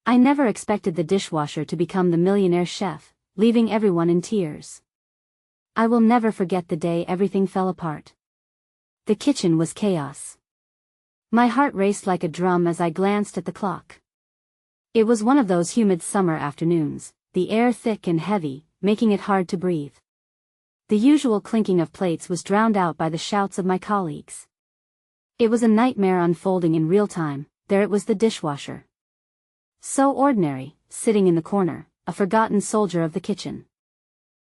I never expected the dishwasher to become the millionaire chef, leaving everyone in tears. I will never forget the day everything fell apart. The kitchen was chaos. My heart raced like a drum as I glanced at the clock. It was one of those humid summer afternoons, the air thick and heavy, making it hard to breathe. The usual clinking of plates was drowned out by the shouts of my colleagues. It was a nightmare unfolding in real time. There it was, the dishwasher. So ordinary, sitting in the corner, a forgotten soldier of the kitchen.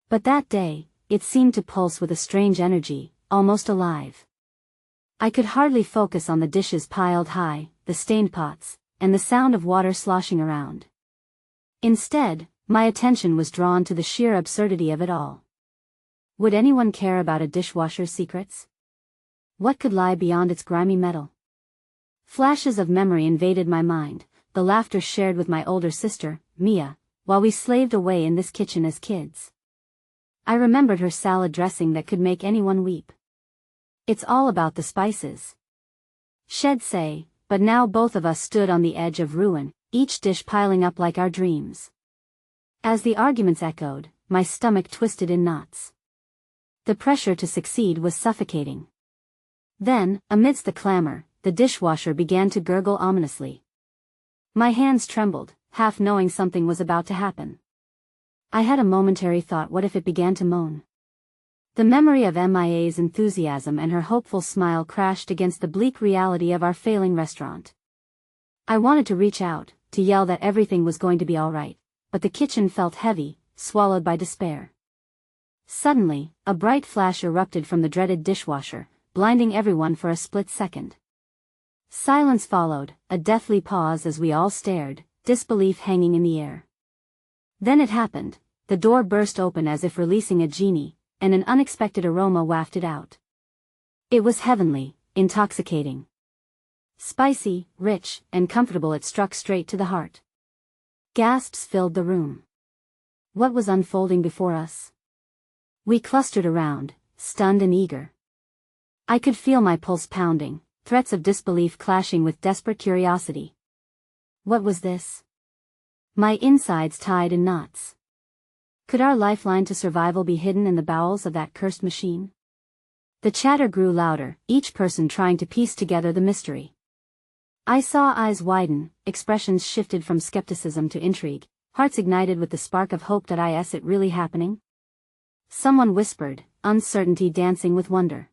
But that day, it seemed to pulse with a strange energy, almost alive. I could hardly focus on the dishes piled high, the stained pots, and the sound of water sloshing around. Instead, my attention was drawn to the sheer absurdity of it all. Would anyone care about a dishwasher's secrets? What could lie beyond its grimy metal? Flashes of memory invaded my mind, the laughter shared with my older sister, Mia, while we slaved away in this kitchen as kids. I remembered her salad dressing that could make anyone weep. It's all about the spices, she'd say, but now both of us stood on the edge of ruin, each dish piling up like our dreams. As the arguments echoed, my stomach twisted in knots. The pressure to succeed was suffocating. Then, amidst the clamor, the dishwasher began to gurgle ominously. My hands trembled, half knowing something was about to happen. I had a momentary thought: what if it began to moan? The memory of Mia's enthusiasm and her hopeful smile crashed against the bleak reality of our failing restaurant. I wanted to reach out, to yell that everything was going to be all right, but the kitchen felt heavy, swallowed by despair. Suddenly, a bright flash erupted from the dreaded dishwasher, blinding everyone for a split second. Silence followed, a deathly pause as we all stared, disbelief hanging in the air. Then it happened. The door burst open as if releasing a genie, and an unexpected aroma wafted out. It was heavenly, intoxicating. Spicy, rich, and comfortable, it struck straight to the heart. Gasps filled the room. What was unfolding before us? We clustered around, stunned and eager. I could feel my pulse pounding, threats of disbelief clashing with desperate curiosity. What was this? My insides tied in knots. Could our lifeline to survival be hidden in the bowels of that cursed machine? The chatter grew louder, each person trying to piece together the mystery. I saw eyes widen, expressions shifted from skepticism to intrigue, hearts ignited with the spark of hope. Is it really happening? Someone whispered, uncertainty dancing with wonder.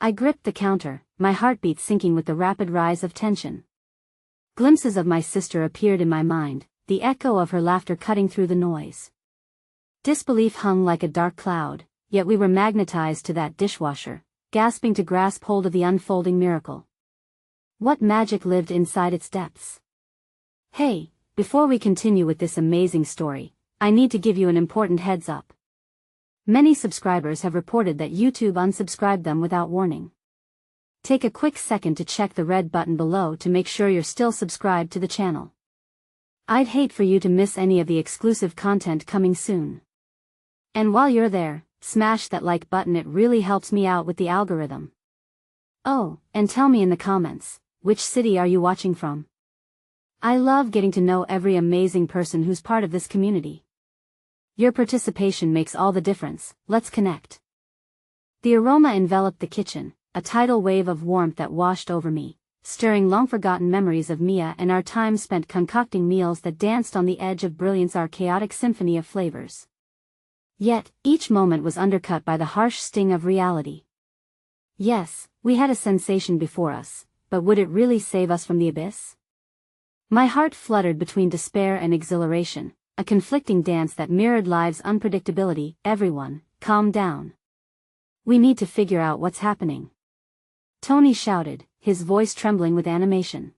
I gripped the counter, my heartbeat sinking with the rapid rise of tension. Glimpses of my sister appeared in my mind, the echo of her laughter cutting through the noise. Disbelief hung like a dark cloud, yet we were magnetized to that dishwasher, gasping to grasp hold of the unfolding miracle. What magic lived inside its depths? Hey, before we continue with this amazing story, I need to give you an important heads up. Many subscribers have reported that YouTube unsubscribed them without warning. Take a quick second to check the red button below to make sure you're still subscribed to the channel. I'd hate for you to miss any of the exclusive content coming soon. And while you're there, smash that like button, it really helps me out with the algorithm. Oh, and tell me in the comments, which city are you watching from? I love getting to know every amazing person who's part of this community. Your participation makes all the difference. Let's connect. The aroma enveloped the kitchen, a tidal wave of warmth that washed over me, stirring long-forgotten memories of Mia and our time spent concocting meals that danced on the edge of brilliance, our chaotic symphony of flavors. Yet, each moment was undercut by the harsh sting of reality. Yes, we had a sensation before us, but would it really save us from the abyss? My heart fluttered between despair and exhilaration, a conflicting dance that mirrored life's unpredictability. Everyone, calm down. We need to figure out what's happening. Tony shouted, his voice trembling with animation.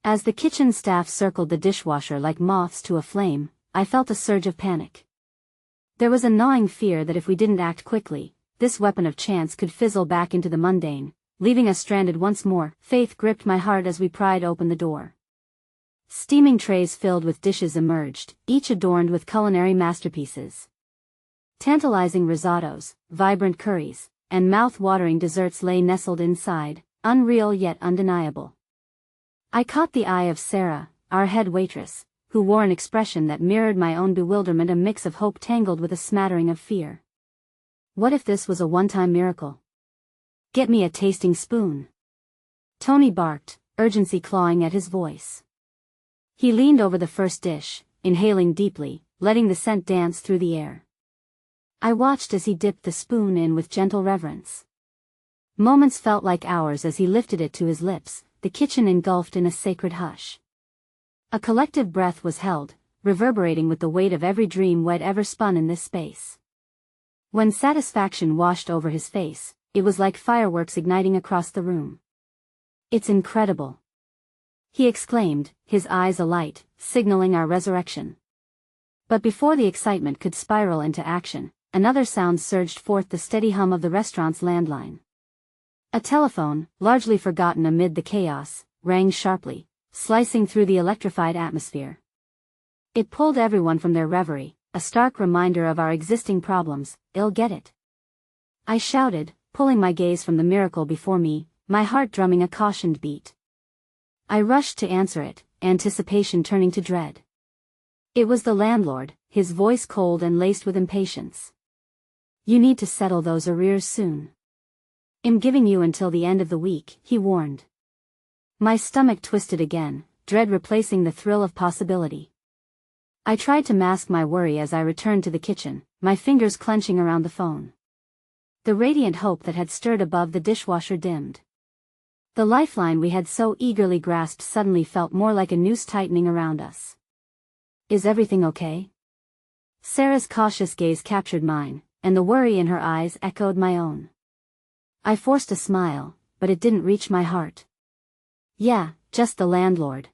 As the kitchen staff circled the dishwasher like moths to a flame, I felt a surge of panic. There was a gnawing fear that if we didn't act quickly, this weapon of chance could fizzle back into the mundane, leaving us stranded once more. Faith gripped my heart as we pried open the door. Steaming trays filled with dishes emerged, each adorned with culinary masterpieces. Tantalizing risottos, vibrant curries, and mouth-watering desserts lay nestled inside, unreal yet undeniable. I caught the eye of Sarah, our head waitress, who wore an expression that mirrored my own bewilderment, a mix of hope tangled with a smattering of fear. What if this was a one-time miracle? Get me a tasting spoon. Tony barked, urgency clawing at his voice. He leaned over the first dish, inhaling deeply, letting the scent dance through the air. I watched as he dipped the spoon in with gentle reverence. Moments felt like hours as he lifted it to his lips, the kitchen engulfed in a sacred hush. A collective breath was held, reverberating with the weight of every dream we'd ever spun in this space. When satisfaction washed over his face, it was like fireworks igniting across the room. "It's incredible," he exclaimed, his eyes alight, signaling our resurrection. But before the excitement could spiral into action, another sound surged forth, the steady hum of the restaurant's landline. A telephone, largely forgotten amid the chaos, rang sharply, slicing through the electrified atmosphere. It pulled everyone from their reverie, a stark reminder of our existing problems. "I'll get it," I shouted, pulling my gaze from the miracle before me, my heart drumming a cautioned beat. I rushed to answer it, anticipation turning to dread. It was the landlord, his voice cold and laced with impatience. "You need to settle those arrears soon. I'm giving you until the end of the week," he warned. My stomach twisted again, dread replacing the thrill of possibility. I tried to mask my worry as I returned to the kitchen, my fingers clenching around the phone. The radiant hope that had stirred above the dishwasher dimmed. The lifeline we had so eagerly grasped suddenly felt more like a noose tightening around us. "Is everything okay?" Sarah's cautious gaze captured mine, and the worry in her eyes echoed my own. I forced a smile, but it didn't reach my heart. "Yeah, just the landlord.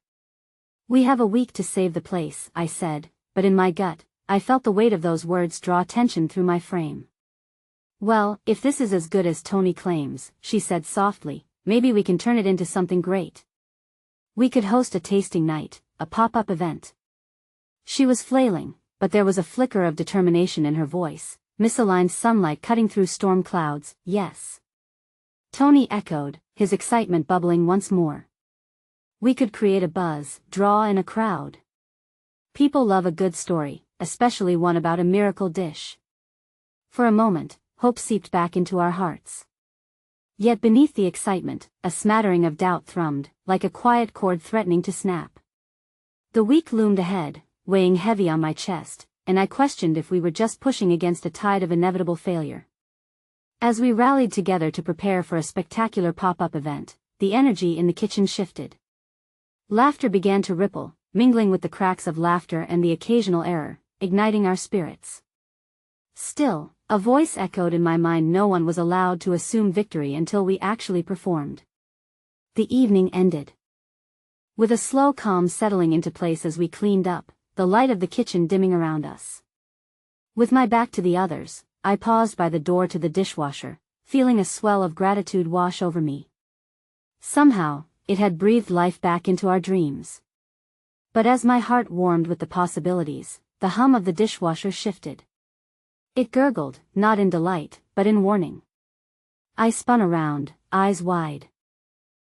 We have a week to save the place," I said, but in my gut, I felt the weight of those words draw tension through my frame. "Well, if this is as good as Tony claims," she said softly, "maybe we can turn it into something great. We could host a tasting night, a pop-up event." She was flailing, but there was a flicker of determination in her voice, misaligned sunlight cutting through storm clouds. "Yes," Tony echoed, his excitement bubbling once more. "We could create a buzz, draw in a crowd. People love a good story, especially one about a miracle dish." For a moment, hope seeped back into our hearts. Yet beneath the excitement, a smattering of doubt thrummed, like a quiet cord threatening to snap. The week loomed ahead, weighing heavy on my chest, and I questioned if we were just pushing against a tide of inevitable failure. As we rallied together to prepare for a spectacular pop-up event, the energy in the kitchen shifted. Laughter began to ripple, mingling with the cracks of laughter and the occasional error, igniting our spirits. Still, a voice echoed in my mind: no one was allowed to assume victory until we actually performed. The evening ended. With a slow calm settling into place as we cleaned up, the light of the kitchen dimming around us. With my back to the others, I paused by the door to the dishwasher, feeling a swell of gratitude wash over me. Somehow, it had breathed life back into our dreams. But as my heart warmed with the possibilities, the hum of the dishwasher shifted. It gurgled, not in delight, but in warning. I spun around, eyes wide.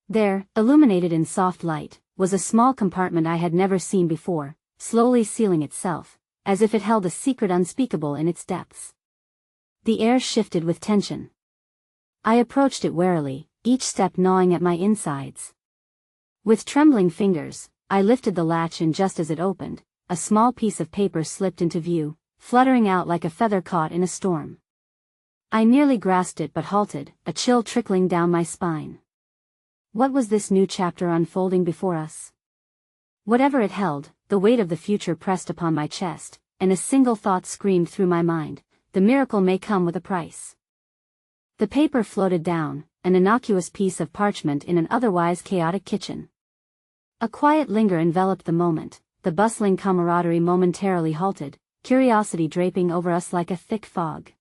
There, illuminated in soft light, was a small compartment I had never seen before, slowly sealing itself, as if it held a secret unspeakable in its depths. The air shifted with tension. I approached it warily, each step gnawing at my insides. With trembling fingers, I lifted the latch, and just as it opened, a small piece of paper slipped into view, fluttering out like a feather caught in a storm. I nearly grasped it but halted, a chill trickling down my spine. What was this new chapter unfolding before us? Whatever it held, the weight of the future pressed upon my chest, and a single thought screamed through my mind: the miracle may come with a price. The paper floated down, an innocuous piece of parchment in an otherwise chaotic kitchen. A quiet linger enveloped the moment, the bustling camaraderie momentarily halted, curiosity draping over us like a thick fog.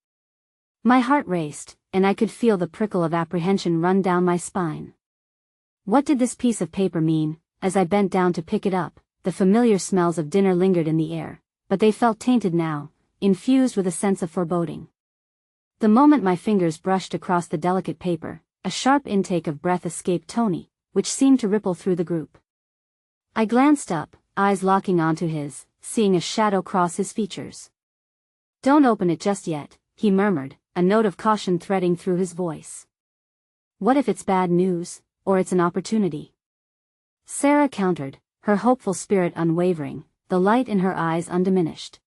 My heart raced, and I could feel the prickle of apprehension run down my spine. What did this piece of paper mean? As I bent down to pick it up, the familiar smells of dinner lingered in the air, but they felt tainted now, infused with a sense of foreboding. The moment my fingers brushed across the delicate paper, a sharp intake of breath escaped Tony, which seemed to ripple through the group. I glanced up, eyes locking onto his, seeing a shadow cross his features. "Don't open it just yet," he murmured, a note of caution threading through his voice. "What if it's bad news, or it's an opportunity?" Sarah countered, her hopeful spirit unwavering, the light in her eyes undiminished.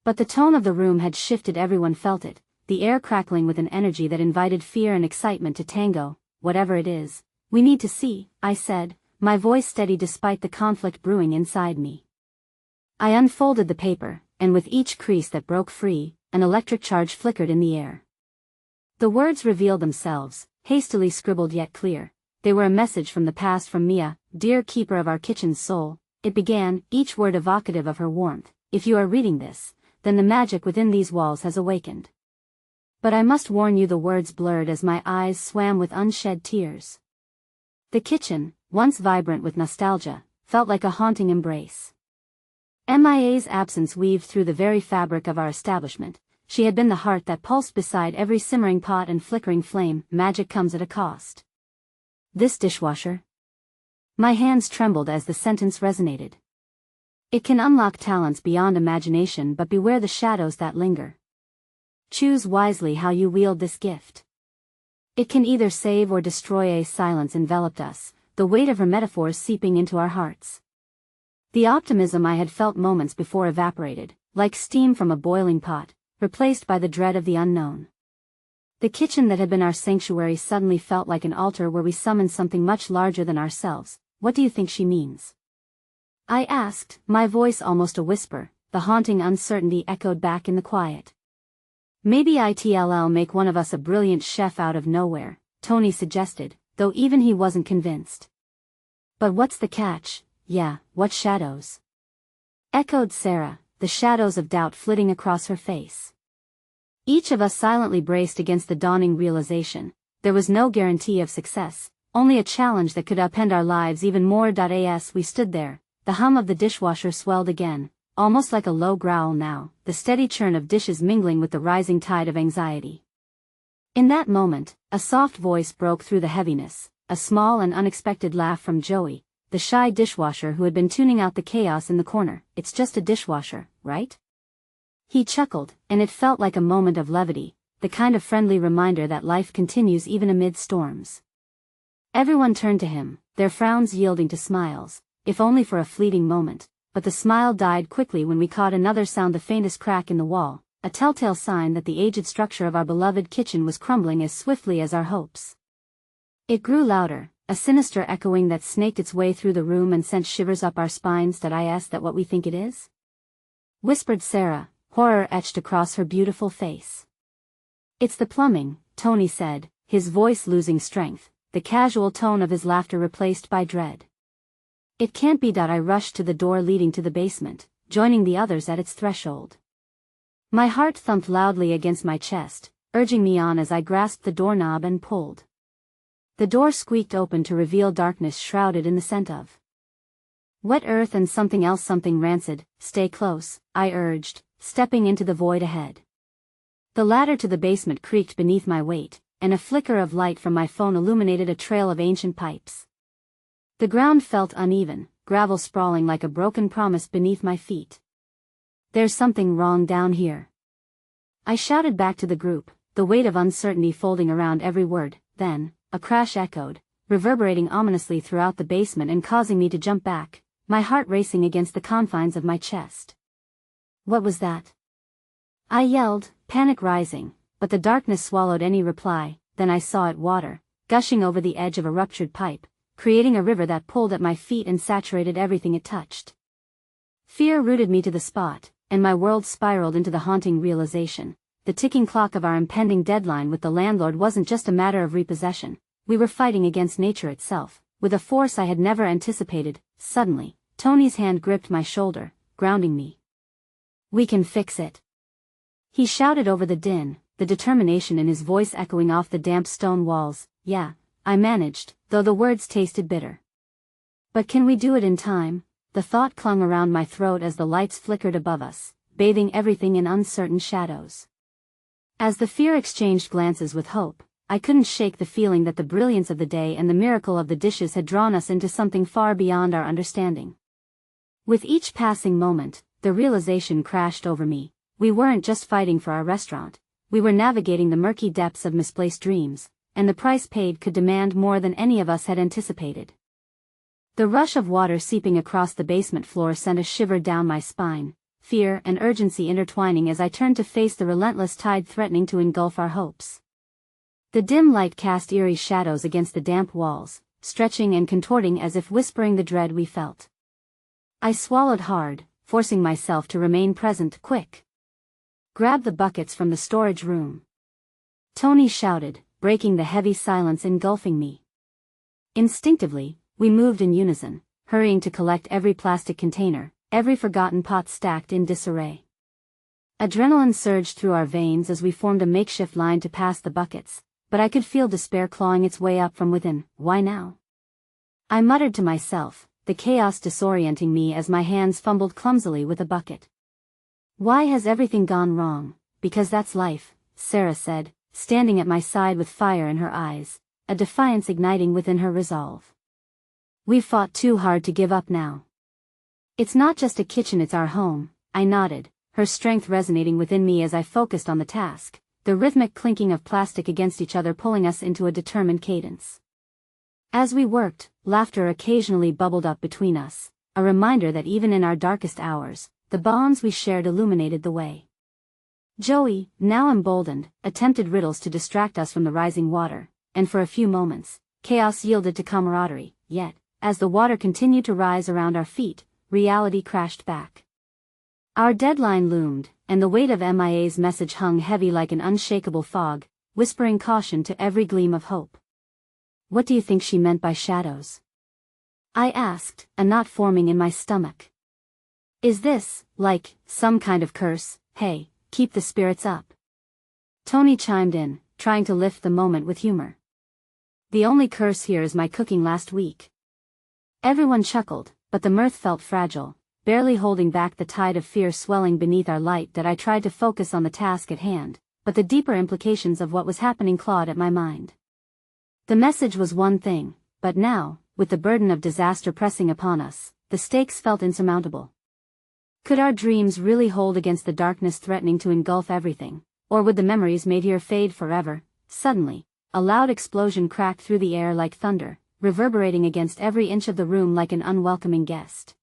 But the tone of the room had shifted. Everyone felt it, the air crackling with an energy that invited fear and excitement to tango. "Whatever it is, we need to see," I said, my voice steady despite the conflict brewing inside me. I unfolded the paper, and with each crease that broke free, an electric charge flickered in the air. The words revealed themselves, hastily scribbled yet clear. They were a message from the past, from Mia, dear keeper of our kitchen's soul. It began, each word evocative of her warmth. "If you are reading this, then the magic within these walls has awakened." But I must warn you, the words blurred as my eyes swam with unshed tears. The kitchen, once vibrant with nostalgia, felt like a haunting embrace. Mia's absence weaved through the very fabric of our establishment. She had been the heart that pulsed beside every simmering pot and flickering flame. Magic comes at a cost. This dishwasher? My hands trembled as the sentence resonated. It can unlock talents beyond imagination, but beware the shadows that linger. Choose wisely how you wield this gift. It can either save or destroy. A silence enveloped us, the weight of her metaphors seeping into our hearts. The optimism I had felt moments before evaporated, like steam from a boiling pot, replaced by the dread of the unknown. The kitchen that had been our sanctuary suddenly felt like an altar where we summoned something much larger than ourselves. "What do you think she means?" I asked, my voice almost a whisper. The haunting uncertainty echoed back in the quiet. "Maybe it'll make one of us a brilliant chef out of nowhere," Tony suggested, though even he wasn't convinced. "But what's the catch?" "Yeah, what shadows?" echoed Sarah, the shadows of doubt flitting across her face. Each of us silently braced against the dawning realization. There was no guarantee of success, only a challenge that could upend our lives even more. As we stood there, the hum of the dishwasher swelled again, almost like a low growl now, the steady churn of dishes mingling with the rising tide of anxiety. In that moment, a soft voice broke through the heaviness, a small and unexpected laugh from Joey, the shy dishwasher who had been tuning out the chaos in the corner. "It's just a dishwasher, right?" He chuckled, and it felt like a moment of levity, the kind of friendly reminder that life continues even amid storms. Everyone turned to him, their frowns yielding to smiles, if only for a fleeting moment, but the smile died quickly when we caught another sound, the faintest crack in the wall, a telltale sign that the aged structure of our beloved kitchen was crumbling as swiftly as our hopes. It grew louder, a sinister echoing that snaked its way through the room and sent shivers up our spines. "Did I ask that what we think it is?" whispered Sarah, horror etched across her beautiful face. "It's the plumbing," Tony said, his voice losing strength, the casual tone of his laughter replaced by dread. "It can't be." I rushed to the door leading to the basement, joining the others at its threshold. My heart thumped loudly against my chest, urging me on as I grasped the doorknob and pulled. The door squeaked open to reveal darkness shrouded in the scent of wet earth and something else, something rancid. "Stay close," I urged, stepping into the void ahead. The ladder to the basement creaked beneath my weight, and a flicker of light from my phone illuminated a trail of ancient pipes. The ground felt uneven, gravel sprawling like a broken promise beneath my feet. "There's something wrong down here," I shouted back to the group, the weight of uncertainty folding around every word. Then, a crash echoed, reverberating ominously throughout the basement and causing me to jump back, my heart racing against the confines of my chest. "What was that?" I yelled, panic rising, but the darkness swallowed any reply. Then I saw it, water, gushing over the edge of a ruptured pipe, creating a river that pulled at my feet and saturated everything it touched. Fear rooted me to the spot, and my world spiraled into the haunting realization. The ticking clock of our impending deadline with the landlord wasn't just a matter of repossession. We were fighting against nature itself, with a force I had never anticipated. Suddenly, Tony's hand gripped my shoulder, grounding me. "We can fix it," he shouted over the din, the determination in his voice echoing off the damp stone walls. "Yeah," I managed, though the words tasted bitter. "But can we do it in time?" The thought clung around my throat as the lights flickered above us, bathing everything in uncertain shadows. As the fear exchanged glances with hope, I couldn't shake the feeling that the brilliance of the day and the miracle of the dishes had drawn us into something far beyond our understanding. With each passing moment, the realization crashed over me. We weren't just fighting for our restaurant. We were navigating the murky depths of misplaced dreams, and the price paid could demand more than any of us had anticipated. The rush of water seeping across the basement floor sent a shiver down my spine, fear and urgency intertwining as I turned to face the relentless tide threatening to engulf our hopes. The dim light cast eerie shadows against the damp walls, stretching and contorting as if whispering the dread we felt. I swallowed hard, forcing myself to remain present. Quick! Grab the buckets from the storage room. Tony shouted, breaking the heavy silence engulfing me. Instinctively, we moved in unison, hurrying to collect every plastic container, every forgotten pot stacked in disarray. Adrenaline surged through our veins as we formed a makeshift line to pass the buckets, but I could feel despair clawing its way up from within. Why now? I muttered to myself, the chaos disorienting me as my hands fumbled clumsily with a bucket. Why has everything gone wrong? Because that's life, Sarah said, standing at my side with fire in her eyes, a defiance igniting within her resolve. We've fought too hard to give up now. It's not just a kitchen, it's our home, I nodded, her strength resonating within me as I focused on the task, the rhythmic clinking of plastic against each other pulling us into a determined cadence. As we worked, laughter occasionally bubbled up between us, a reminder that even in our darkest hours, the bonds we shared illuminated the way. Joey, now emboldened, attempted riddles to distract us from the rising water, and for a few moments, chaos yielded to camaraderie, yet, as the water continued to rise around our feet, reality crashed back. Our deadline loomed, and the weight of MIA's message hung heavy like an unshakable fog, whispering caution to every gleam of hope. What do you think she meant by shadows? I asked, a knot forming in my stomach. Is this, like, some kind of curse? Hey, keep the spirits up. Tony chimed in, trying to lift the moment with humor. The only curse here is my cooking last week. Everyone chuckled, but the mirth felt fragile, barely holding back the tide of fear swelling beneath our light that I tried to focus on the task at hand, but the deeper implications of what was happening clawed at my mind. The message was one thing, but now, with the burden of disaster pressing upon us, the stakes felt insurmountable. Could our dreams really hold against the darkness threatening to engulf everything, or would the memories made here fade forever? Suddenly, a loud explosion cracked through the air like thunder, reverberating against every inch of the room like an unwelcoming guest.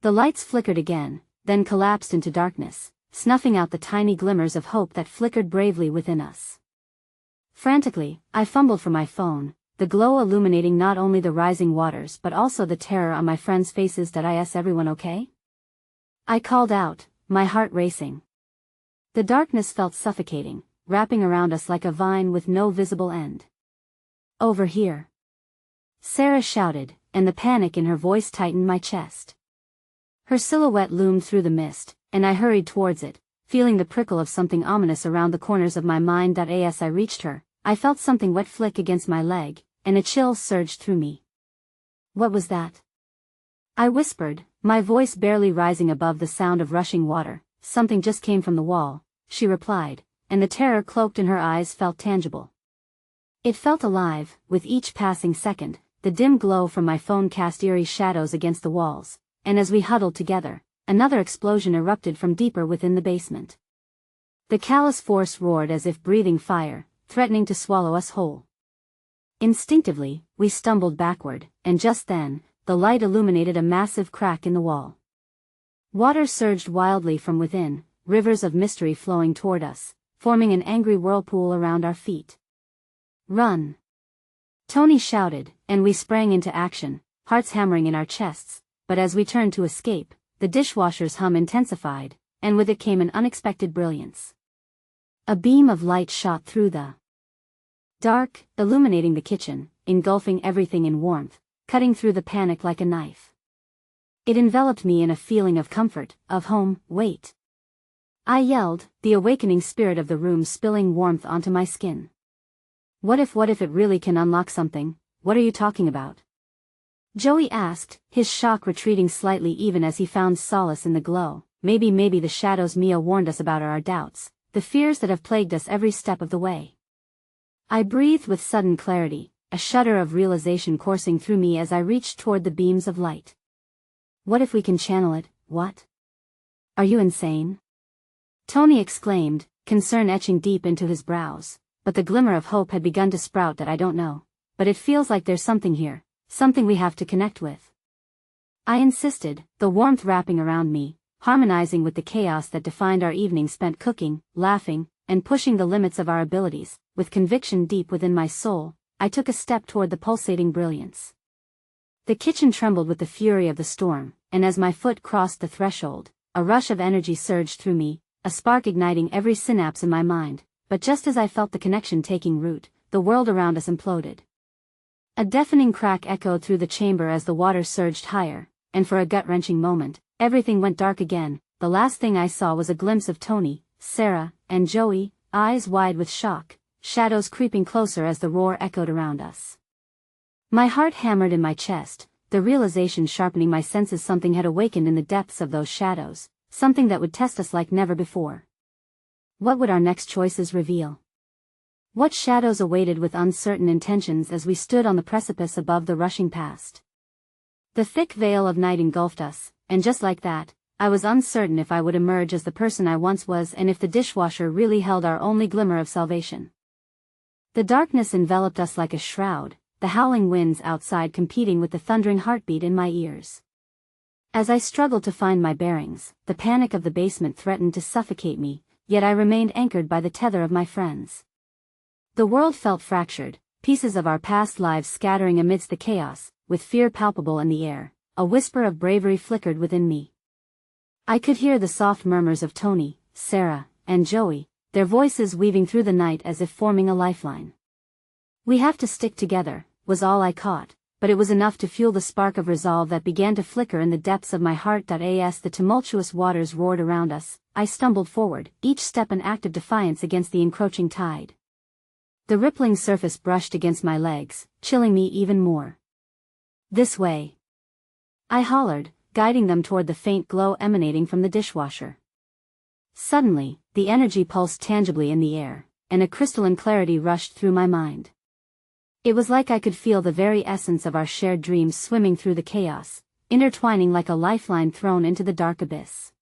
The lights flickered again, then collapsed into darkness, snuffing out the tiny glimmers of hope that flickered bravely within us. Frantically, I fumbled for my phone, the glow illuminating not only the rising waters but also the terror on my friends' faces. Is everyone okay? I called out, my heart racing. The darkness felt suffocating, wrapping around us like a vine with no visible end. Over here. Sarah shouted, and the panic in her voice tightened my chest. Her silhouette loomed through the mist, and I hurried towards it, feeling the prickle of something ominous around the corners of my mind. As I reached her, I felt something wet flick against my leg, and a chill surged through me. What was that? I whispered, my voice barely rising above the sound of rushing water. Something just came from the wall, she replied, and the terror cloaked in her eyes felt tangible. It felt alive, with each passing second. The dim glow from my phone cast eerie shadows against the walls, and as we huddled together, another explosion erupted from deeper within the basement. The callous force roared as if breathing fire, threatening to swallow us whole. Instinctively, we stumbled backward, and just then, the light illuminated a massive crack in the wall. Water surged wildly from within, rivers of mystery flowing toward us, forming an angry whirlpool around our feet. Run! Tony shouted, and we sprang into action, hearts hammering in our chests, but as we turned to escape, the dishwasher's hum intensified, and with it came an unexpected brilliance. A beam of light shot through the dark, illuminating the kitchen, engulfing everything in warmth, cutting through the panic like a knife. It enveloped me in a feeling of comfort, of home. Wait! I yelled, the awakening spirit of the room spilling warmth onto my skin. What if it really can unlock something? What are you talking about? Joey asked, his shock retreating slightly even as he found solace in the glow. Maybe the shadows Mia warned us about are our doubts, the fears that have plagued us every step of the way. I breathed with sudden clarity, a shudder of realization coursing through me as I reached toward the beams of light. What if we can channel it? What? Are you insane? Tony exclaimed, concern etching deep into his brows, but the glimmer of hope had begun to sprout. That I don't know, but it feels like there's something here, something we have to connect with. I insisted, the warmth wrapping around me, harmonizing with the chaos that defined our evening spent cooking, laughing, and pushing the limits of our abilities. With conviction deep within my soul, I took a step toward the pulsating brilliance. The kitchen trembled with the fury of the storm, and as my foot crossed the threshold, a rush of energy surged through me, a spark igniting every synapse in my mind. But just as I felt the connection taking root, the world around us imploded. A deafening crack echoed through the chamber as the water surged higher, and for a gut-wrenching moment, everything went dark again. The last thing I saw was a glimpse of Tony, Sarah, and Joey, eyes wide with shock, shadows creeping closer as the roar echoed around us. My heart hammered in my chest, the realization sharpening my senses. Something had awakened in the depths of those shadows, something that would test us like never before. What would our next choices reveal? What shadows awaited with uncertain intentions as we stood on the precipice above the rushing past? The thick veil of night engulfed us, and just like that, I was uncertain if I would emerge as the person I once was, and if the dishwasher really held our only glimmer of salvation. The darkness enveloped us like a shroud, the howling winds outside competing with the thundering heartbeat in my ears. As I struggled to find my bearings, the panic of the basement threatened to suffocate me, yet I remained anchored by the tether of my friends. The world felt fractured, pieces of our past lives scattering amidst the chaos, with fear palpable in the air. A whisper of bravery flickered within me. I could hear the soft murmurs of Tony, Sarah, and Joey, their voices weaving through the night as if forming a lifeline. "We have to stick together," was all I caught, but it was enough to fuel the spark of resolve that began to flicker in the depths of my heart. As the tumultuous waters roared around us, I stumbled forward, each step an act of defiance against the encroaching tide. The rippling surface brushed against my legs, chilling me even more. "This way," I hollered, guiding them toward the faint glow emanating from the dishwasher. Suddenly, the energy pulsed tangibly in the air, and a crystalline clarity rushed through my mind. It was like I could feel the very essence of our shared dreams swimming through the chaos, intertwining like a lifeline thrown into the dark abyss.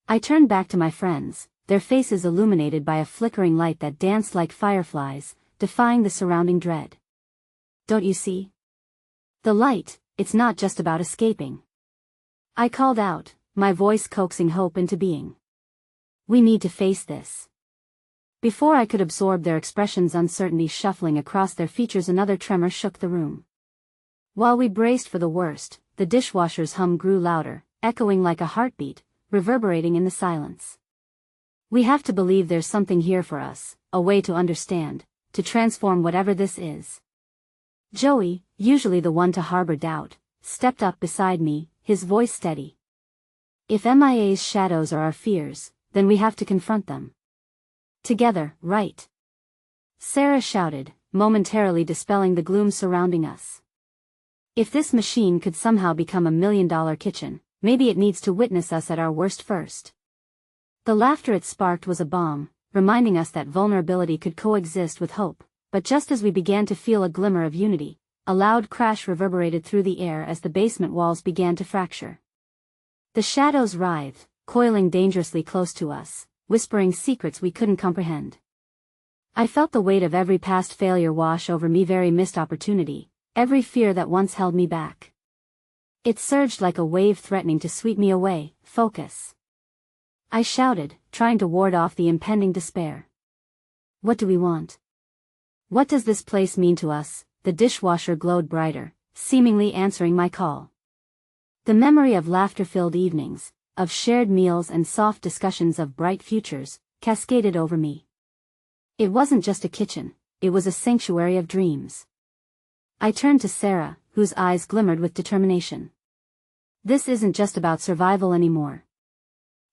I turned back to my friends, their faces illuminated by a flickering light that danced like fireflies, defying the surrounding dread. "Don't you see? The light, it's not just about escaping," I called out, my voice coaxing hope into being. "We need to face this." Before I could absorb their expressions, uncertainty shuffling across their features, another tremor shook the room. While we braced for the worst, the dishwasher's hum grew louder, echoing like a heartbeat, reverberating in the silence. "We have to believe there's something here for us, a way to understand, to transform whatever this is." Joey, usually the one to harbor doubt, stepped up beside me, his voice steady. "If MIA's shadows are our fears, then we have to confront them. Together, right?" Sarah shouted, momentarily dispelling the gloom surrounding us. "If this machine could somehow become a $1 million kitchen, maybe it needs to witness us at our worst first." The laughter it sparked was a balm, reminding us that vulnerability could coexist with hope. But just as we began to feel a glimmer of unity, a loud crash reverberated through the air as the basement walls began to fracture. The shadows writhed, coiling dangerously close to us, whispering secrets we couldn't comprehend. I felt the weight of every past failure wash over me, every missed opportunity, every fear that once held me back. It surged like a wave threatening to sweep me away. "Focus!" I shouted, trying to ward off the impending despair. "What do we want? What does this place mean to us?" The dishwasher glowed brighter, seemingly answering my call. The memory of laughter-filled evenings, of shared meals and soft discussions of bright futures, cascaded over me. It wasn't just a kitchen, it was a sanctuary of dreams. I turned to Sarah, whose eyes glimmered with determination. "This isn't just about survival anymore.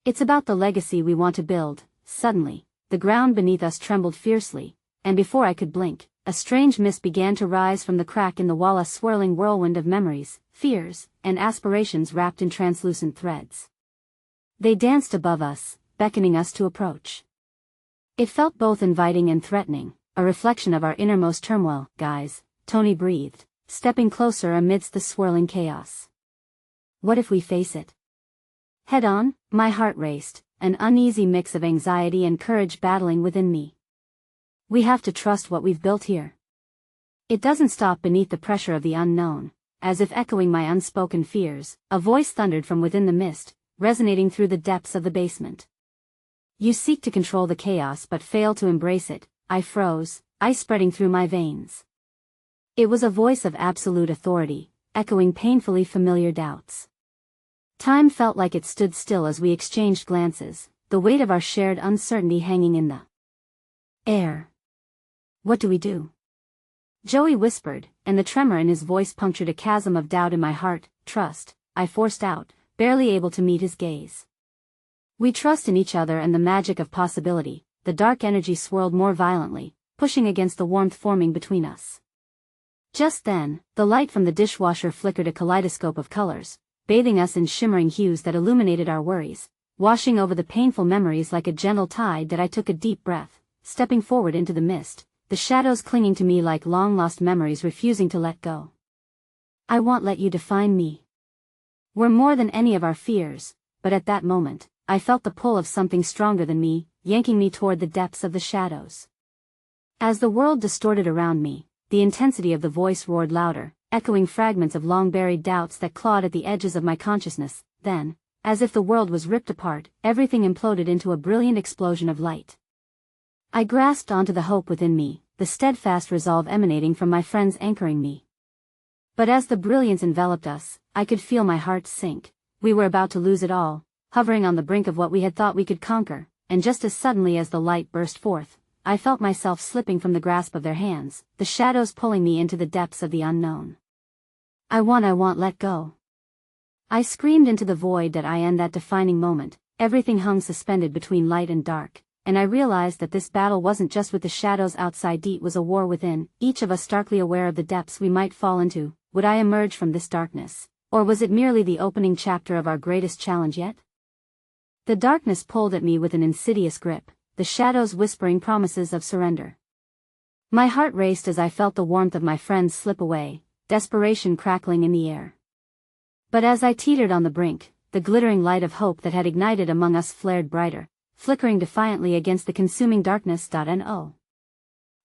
It's about the legacy we want to build." Suddenly, the ground beneath us trembled fiercely, and before I could blink, a strange mist began to rise from the crack in the wall, a swirling whirlwind of memories, fears, and aspirations wrapped in translucent threads. They danced above us, beckoning us to approach. It felt both inviting and threatening, a reflection of our innermost turmoil. Guys, Tony breathed, stepping closer amidst the swirling chaos. What if we face it head on? My heart raced, an uneasy mix of anxiety and courage battling within me. We have to trust what we've built here. It doesn't stop beneath the pressure of the unknown. As if echoing my unspoken fears, a voice thundered from within the mist, resonating through the depths of the basement. You seek to control the chaos but fail to embrace it. I froze, ice spreading through my veins. It was a voice of absolute authority, echoing painfully familiar doubts. Time felt like it stood still as we exchanged glances, the weight of our shared uncertainty hanging in the air. What do we do? Joey whispered, and the tremor in his voice punctured a chasm of doubt in my heart. Trust, I forced out, barely able to meet his gaze. We trust in each other and the magic of possibility. The dark energy swirled more violently, pushing against the warmth forming between us. Just then, the light from the dishwasher flickered a kaleidoscope of colors, bathing us in shimmering hues that illuminated our worries, washing over the painful memories like a gentle tide. That I took a deep breath, stepping forward into the mist, the shadows clinging to me like long-lost memories refusing to let go. I won't let you define me. We're more than any of our fears, but at that moment, I felt the pull of something stronger than me, yanking me toward the depths of the shadows. As the world distorted around me, the intensity of the voice roared louder, echoing fragments of long-buried doubts that clawed at the edges of my consciousness. Then, as if the world was ripped apart, everything imploded into a brilliant explosion of light. I grasped onto the hope within me, the steadfast resolve emanating from my friends anchoring me. But as the brilliance enveloped us, I could feel my heart sink. We were about to lose it all, hovering on the brink of what we had thought we could conquer, and just as suddenly as the light burst forth, I felt myself slipping from the grasp of their hands, the shadows pulling me into the depths of the unknown. I won't let go. I screamed into the void. That defining moment, everything hung suspended between light and dark. And I realized that this battle wasn't just with the shadows outside. It was a war within, each of us starkly aware of the depths we might fall into. Would I emerge from this darkness? Or was it merely the opening chapter of our greatest challenge yet? The darkness pulled at me with an insidious grip, the shadows whispering promises of surrender. My heart raced as I felt the warmth of my friends slip away, desperation crackling in the air. But as I teetered on the brink, the glittering light of hope that had ignited among us flared brighter, flickering defiantly against the consuming darkness. No.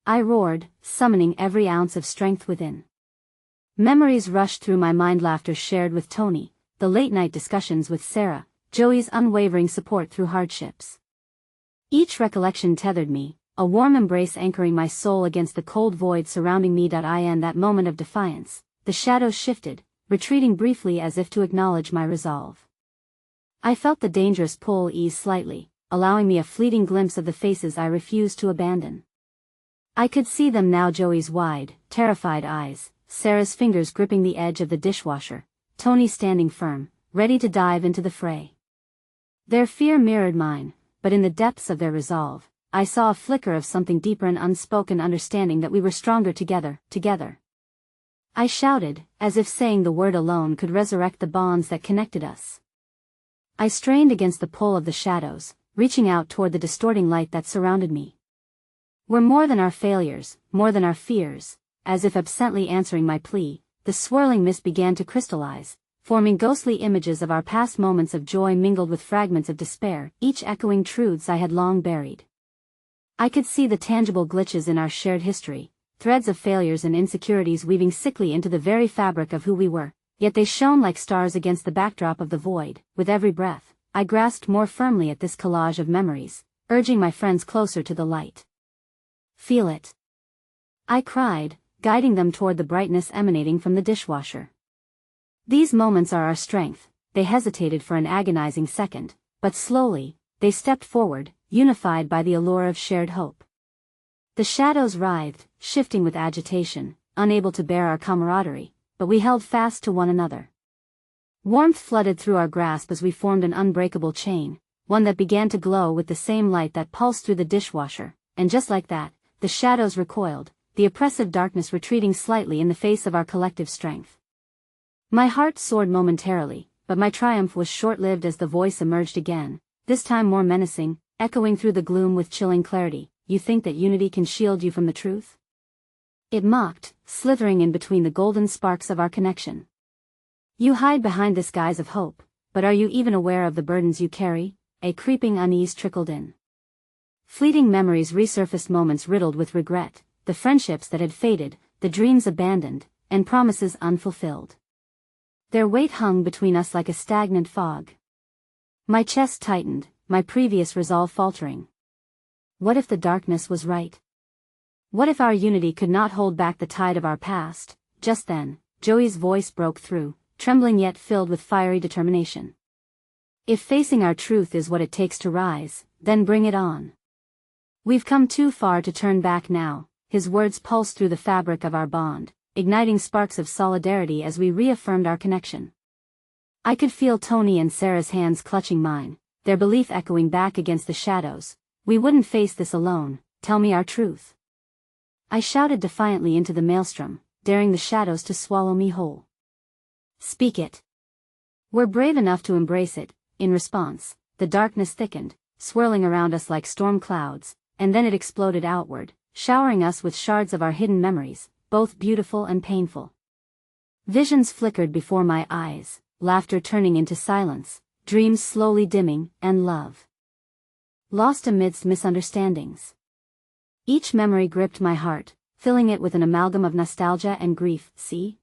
I roared, summoning every ounce of strength within. Memories rushed through my mind, laughter shared with Tony, the late-night discussions with Sarah, Joey's unwavering support through hardships. Each recollection tethered me, a warm embrace anchoring my soul against the cold void surrounding me. In that moment of defiance, the shadows shifted, retreating briefly as if to acknowledge my resolve. I felt the dangerous pull ease slightly, allowing me a fleeting glimpse of the faces I refused to abandon. I could see them now, Joey's wide, terrified eyes, Sarah's fingers gripping the edge of the dishwasher, Tony standing firm, ready to dive into the fray. Their fear mirrored mine, but in the depths of their resolve, I saw a flicker of something deeper, an unspoken understanding that we were stronger together. I shouted, as if saying the word alone could resurrect the bonds that connected us. I strained against the pull of the shadows, reaching out toward the distorting light that surrounded me. We're more than our failures, more than our fears. As if absently answering my plea, the swirling mist began to crystallize, forming ghostly images of our past moments of joy mingled with fragments of despair, each echoing truths I had long buried. I could see the tangible glitches in our shared history, threads of failures and insecurities weaving sickly into the very fabric of who we were, yet they shone like stars against the backdrop of the void. With every breath, I grasped more firmly at this collage of memories, urging my friends closer to the light. Feel it, I cried, guiding them toward the brightness emanating from the dishwasher. These moments are our strength. They hesitated for an agonizing second, but slowly, they stepped forward, unified by the allure of shared hope. The shadows writhed, shifting with agitation, unable to bear our camaraderie, but we held fast to one another. Warmth flooded through our grasp as we formed an unbreakable chain, one that began to glow with the same light that pulsed through the dishwasher, and just like that, the shadows recoiled, the oppressive darkness retreating slightly in the face of our collective strength. My heart soared momentarily, but my triumph was short-lived as the voice emerged again, this time more menacing, echoing through the gloom with chilling clarity. you think that unity can shield you from the truth? It mocked, slithering in between the golden sparks of our connection. You hide behind this guise of hope, but are you even aware of the burdens you carry? A creeping unease trickled in. Fleeting memories resurfaced, moments riddled with regret, the friendships that had faded, the dreams abandoned, and promises unfulfilled. Their weight hung between us like a stagnant fog. My chest tightened, my previous resolve faltering. What if the darkness was right? What if our unity could not hold back the tide of our past? Just then, Joey's voice broke through, trembling yet filled with fiery determination. If facing our truth is what it takes to rise, then bring it on. We've come too far to turn back now. His words pulsed through the fabric of our bond, igniting sparks of solidarity as we reaffirmed our connection. I could feel Tony and Sarah's hands clutching mine, their belief echoing back against the shadows. We wouldn't face this alone. Tell me our truth. I shouted defiantly into the maelstrom, daring the shadows to swallow me whole. Speak it. We're brave enough to embrace it. In response, the darkness thickened, swirling around us like storm clouds, and then it exploded outward, showering us with shards of our hidden memories, both beautiful and painful. Visions flickered before my eyes, laughter turning into silence, dreams slowly dimming, and love lost amidst misunderstandings. Each memory gripped my heart, filling it with an amalgam of nostalgia and grief. See?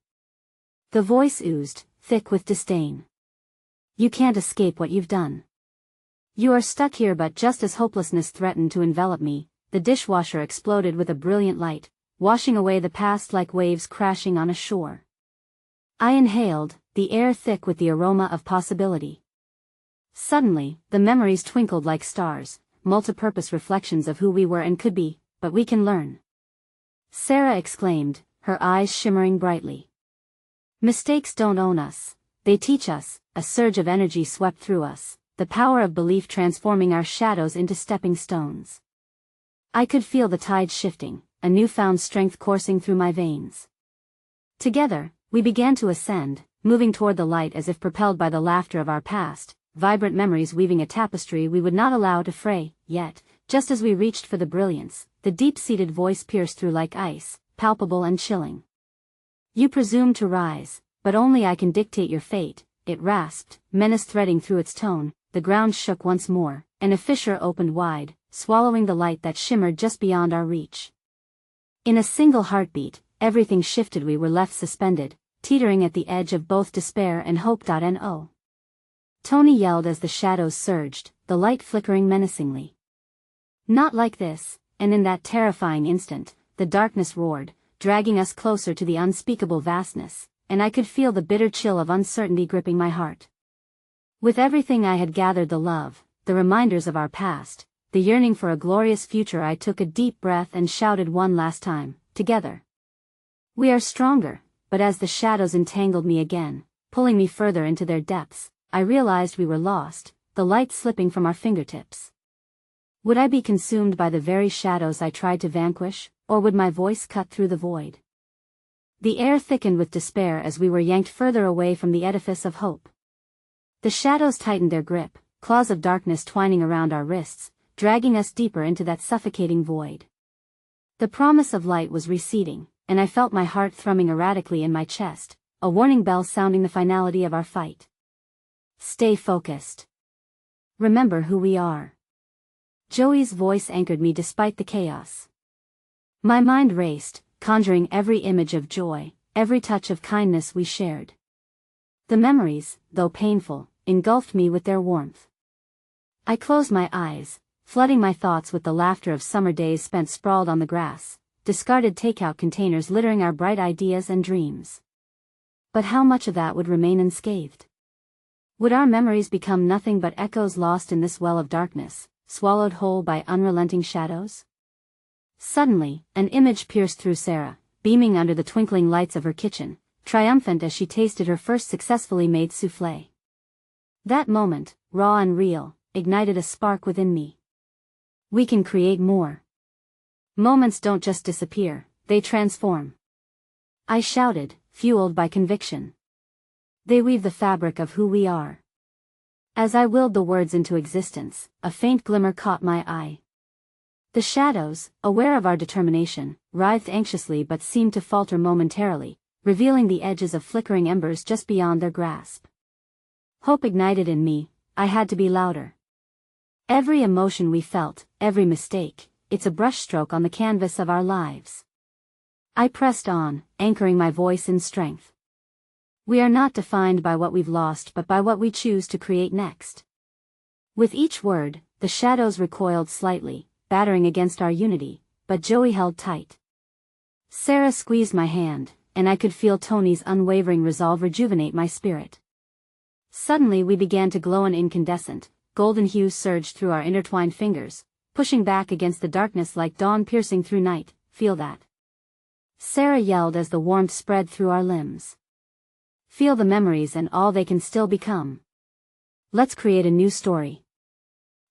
The voice oozed, thick with disdain. You can't escape what you've done. You are stuck here, but just as hopelessness threatened to envelop me, the dishwasher exploded with a brilliant light, washing away the past like waves crashing on a shore. I inhaled, the air thick with the aroma of possibility. Suddenly, the memories twinkled like stars, multipurpose reflections of who we were and could be, but we can learn. Sarah exclaimed, her eyes shimmering brightly. Mistakes don't own us, they teach us. A surge of energy swept through us, the power of belief transforming our shadows into stepping stones. I could feel the tide shifting, a newfound strength coursing through my veins. Together, we began to ascend, moving toward the light as if propelled by the laughter of our past, vibrant memories weaving a tapestry we would not allow to fray. Yet, just as we reached for the brilliance, the deep-seated voice pierced through like ice, palpable and chilling. You presume to rise, but only I can dictate your fate. It rasped, menace threading through its tone. The ground shook once more, and a fissure opened wide, swallowing the light that shimmered just beyond our reach. In a single heartbeat, everything shifted. We were left suspended, teetering at the edge of both despair and hope. No. Tony yelled as the shadows surged, the light flickering menacingly. Not like this, and in that terrifying instant, the darkness roared, dragging us closer to the unspeakable vastness, and I could feel the bitter chill of uncertainty gripping my heart. With everything I had gathered, the love, the reminders of our past, the yearning for a glorious future, I took a deep breath and shouted one last time, together. We are stronger. But as the shadows entangled me again, pulling me further into their depths, I realized we were lost, the light slipping from our fingertips. Would I be consumed by the very shadows I tried to vanquish, or would my voice cut through the void? The air thickened with despair as we were yanked further away from the edifice of hope. The shadows tightened their grip, claws of darkness twining around our wrists, dragging us deeper into that suffocating void. The promise of light was receding, and I felt my heart thrumming erratically in my chest, a warning bell sounding the finality of our fight. Stay focused. Remember who we are. Joey's voice anchored me despite the chaos. My mind raced, conjuring every image of joy, every touch of kindness we shared. The memories, though painful, engulfed me with their warmth. I closed my eyes, flooding my thoughts with the laughter of summer days spent sprawled on the grass, discarded takeout containers littering our bright ideas and dreams. But how much of that would remain unscathed? Would our memories become nothing but echoes lost in this well of darkness, swallowed whole by unrelenting shadows? Suddenly, an image pierced through Sarah, beaming under the twinkling lights of her kitchen, triumphant as she tasted her first successfully made soufflé. That moment, raw and real, ignited a spark within me. We can create more. Moments don't just disappear, they transform. I shouted, fueled by conviction. They weave the fabric of who we are. As I willed the words into existence, a faint glimmer caught my eye. The shadows, aware of our determination, writhed anxiously but seemed to falter momentarily, revealing the edges of flickering embers just beyond their grasp. Hope ignited in me. I had to be louder. Every emotion we felt, every mistake, it's a brushstroke on the canvas of our lives. I pressed on, anchoring my voice in strength. We are not defined by what we've lost but by what we choose to create next. With each word, the shadows recoiled slightly, battering against our unity, but Joey held tight. Sarah squeezed my hand, and I could feel Tony's unwavering resolve rejuvenate my spirit. Suddenly we began to glow an incandescent, golden hue surged through our intertwined fingers, pushing back against the darkness like dawn piercing through night. Feel that? Sarah yelled as the warmth spread through our limbs. Feel the memories and all they can still become. Let's create a new story.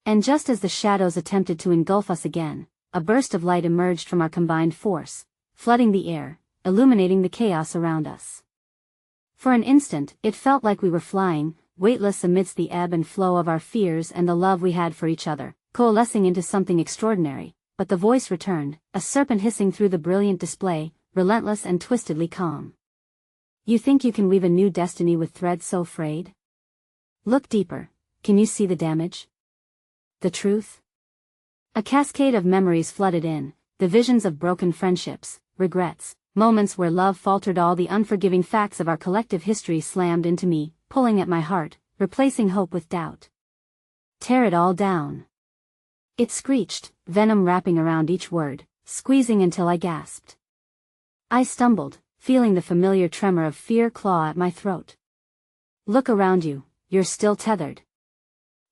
And just as the shadows attempted to engulf us again, a burst of light emerged from our combined force, flooding the air, illuminating the chaos around us. For an instant, it felt like we were flying, weightless amidst the ebb and flow of our fears and the love we had for each other, coalescing into something extraordinary. But the voice returned, a serpent hissing through the brilliant display, relentless and twistedly calm. You think you can weave a new destiny with threads so frayed? Look deeper. Can you see the damage? The truth? A cascade of memories flooded in, the visions of broken friendships, regrets, moments where love faltered. All the unforgiving facts of our collective history slammed into me, pulling at my heart, replacing hope with doubt. Tear it all down. It screeched, venom wrapping around each word, squeezing until I gasped. I stumbled, feeling the familiar tremor of fear claw at my throat. Look around you, you're still tethered.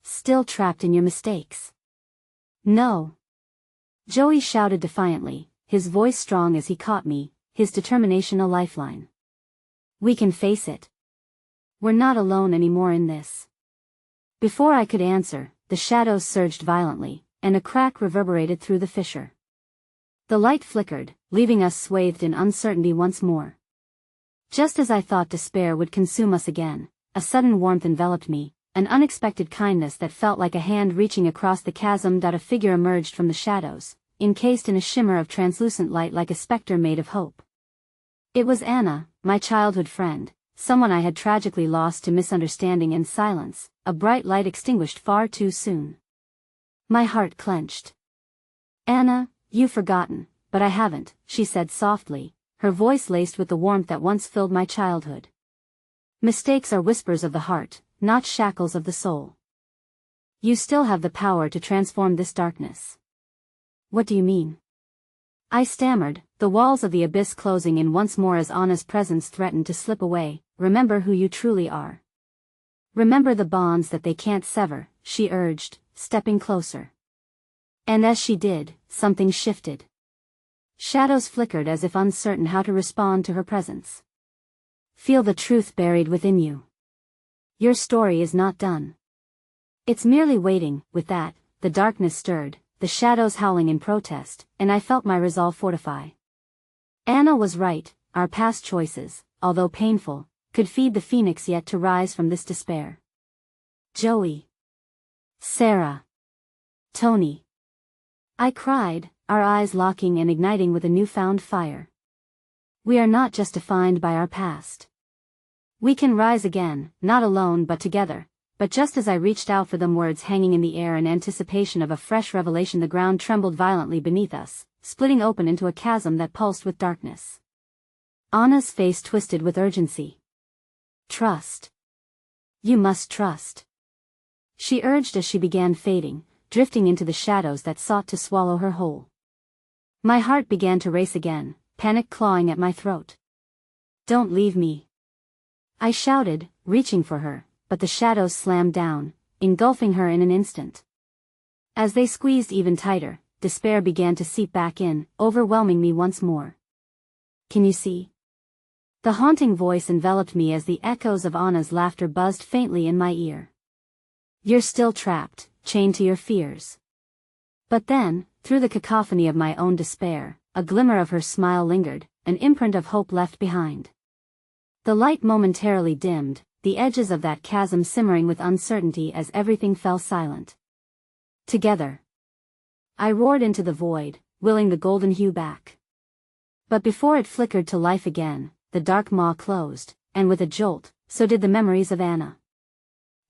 Still trapped in your mistakes. No. Joey shouted defiantly, his voice strong as he caught me, his determination a lifeline. We can face it. We're not alone anymore in this. Before I could answer, the shadows surged violently, and a crack reverberated through the fissure. The light flickered, leaving us swathed in uncertainty once more. Just as I thought despair would consume us again, a sudden warmth enveloped me, an unexpected kindness that felt like a hand reaching across the chasm. A figure emerged from the shadows, encased in a shimmer of translucent light like a specter made of hope. It was Anna, my childhood friend, someone I had tragically lost to misunderstanding and silence, a bright light extinguished far too soon. My heart clenched. Anna, you've forgotten, but I haven't, she said softly, her voice laced with the warmth that once filled my childhood. Mistakes are whispers of the heart, not shackles of the soul. You still have the power to transform this darkness. What do you mean? I stammered, the walls of the abyss closing in once more as Anna's presence threatened to slip away. Remember who you truly are. Remember the bonds that they can't sever, she urged, stepping closer. And as she did, something shifted. Shadows flickered as if uncertain how to respond to her presence. Feel the truth buried within you. Your story is not done. It's merely waiting. With that, the darkness stirred, the shadows howling in protest, and I felt my resolve fortify. Anna was right, our past choices, although painful, could feed the phoenix yet to rise from this despair. Joey. Sarah. Tony. I cried, our eyes locking and igniting with a newfound fire. We are not just defined by our past. We can rise again, not alone but together. But just as I reached out for them, words hanging in the air in anticipation of a fresh revelation, the ground trembled violently beneath us, splitting open into a chasm that pulsed with darkness. Anna's face twisted with urgency. Trust. You must trust. She urged as she began fading, drifting into the shadows that sought to swallow her whole. My heart began to race again, panic clawing at my throat. Don't leave me. I shouted, reaching for her, but the shadows slammed down, engulfing her in an instant. As they squeezed even tighter, despair began to seep back in, overwhelming me once more. Can you see? The haunting voice enveloped me as the echoes of Anna's laughter buzzed faintly in my ear. You're still trapped, chained to your fears. But then, through the cacophony of my own despair, a glimmer of her smile lingered, an imprint of hope left behind. The light momentarily dimmed, the edges of that chasm simmering with uncertainty as everything fell silent. Together. I roared into the void, willing the golden hue back. But before it flickered to life again, the dark maw closed, and with a jolt, so did the memories of Anna.